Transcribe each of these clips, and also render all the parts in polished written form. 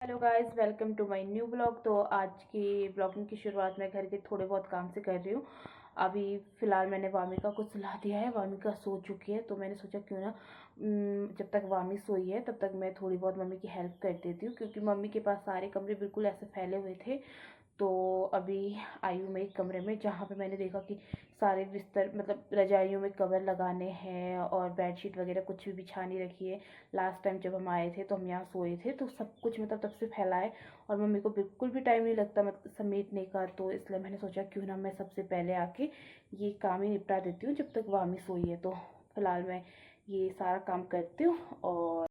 Hello guys, welcome to my new blog. तो आज की ब्लॉगिंग की शुरुआत मैं घर के थोड़े बहुत काम से कर रही हूँ। अभी फ़िलहाल मैंने वामिका को सुला दिया है। वामिका सो चुकी है तो मैंने सोचा क्यों ना जब तक वामी सोई है तब तक मैं थोड़ी बहुत मम्मी की हेल्प कर देती हूँ, क्योंकि मम्मी के पास सारे कमरे बिल्कुल ऐसे फैले हुए थे। तो अभी आई हूँ मैं एक कमरे में जहाँ पे मैंने देखा कि सारे बिस्तर मतलब रजाइयों में कवर लगाने हैं और बेडशीट वगैरह कुछ भी बिछा नहीं रखी है। लास्ट टाइम जब हम आए थे तो हम यहाँ सोए थे तो सब कुछ मतलब तब से फैला है और मम्मी को बिल्कुल भी टाइम नहीं लगता मतलब समेटने का। तो इसलिए मैंने सोचा क्यों ना मैं सबसे पहले आके ये काम ही निपटा देती हूँ जब तक वामी सोई है। तो फिलहाल मैं ये सारा काम करती हूँ। और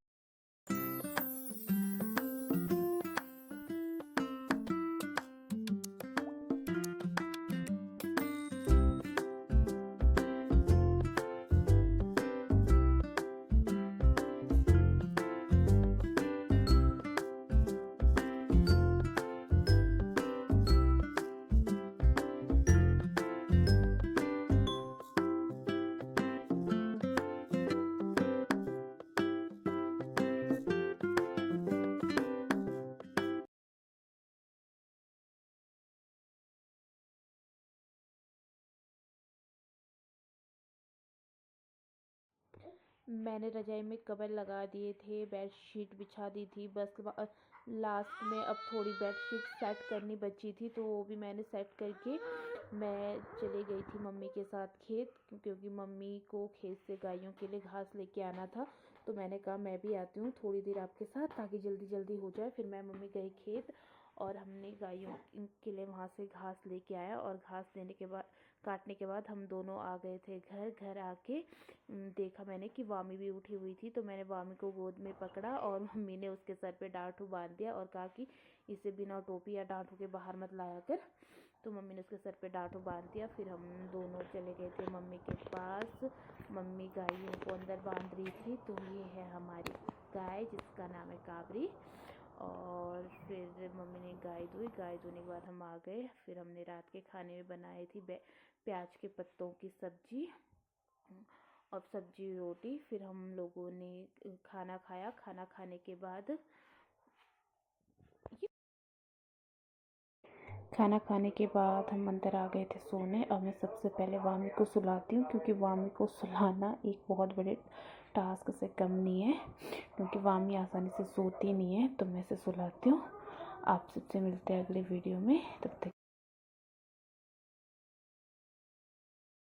मैंने रजाई में कवर लगा दिए थे, बेडशीट बिछा दी थी। बस लास्ट में अब थोड़ी बेडशीट सेट करनी बची थी तो वो भी मैंने सेट करके मैं चली गई थी मम्मी के साथ खेत, क्योंकि मम्मी को खेत से गायों के लिए घास लेके आना था। तो मैंने कहा मैं भी आती हूँ थोड़ी देर आपके साथ ताकि जल्दी जल्दी हो जाए। फिर मैं मम्मी गई खेत और हमने गायों के लिए वहाँ से घास लेके आया और घास लेने के बाद काटने के बाद हम दोनों आ गए थे घर। घर आके देखा मैंने कि वामी भी उठी हुई थी तो मैंने वामी को गोद में पकड़ा और मम्मी ने उसके सर पे डांटू बांध दिया और कहा कि इसे बिना टोपी या डांटू के बाहर मत लाया कर। तो मम्मी ने उसके सर पे डांटू बांध दिया। फिर हम दोनों चले गए थे मम्मी के पास। मम्मी गायों को अंदर बांध रही थी। तो ये है हमारी गाय जिसका नाम है काबरी। और फिर मम्मी ने गाय दुई। गाय धोने के बाद हम आ गए। फिर हमने रात के खाने में बनाई थी प्याज के पत्तों की सब्जी और सब्जी रोटी। फिर हम लोगों ने खाना खाया। खाना खाने के बाद हम अंदर आ गए थे सोने। अब मैं सबसे पहले वामी को सुलाती हूँ, क्योंकि वामी को सुलाना एक बहुत बड़े टास्क से कम नहीं है, क्योंकि वामी आसानी से सोती नहीं है। तो मैं इसे सुलाती हूँ। आप सबसे मिलते हैं अगले वीडियो में, तब तक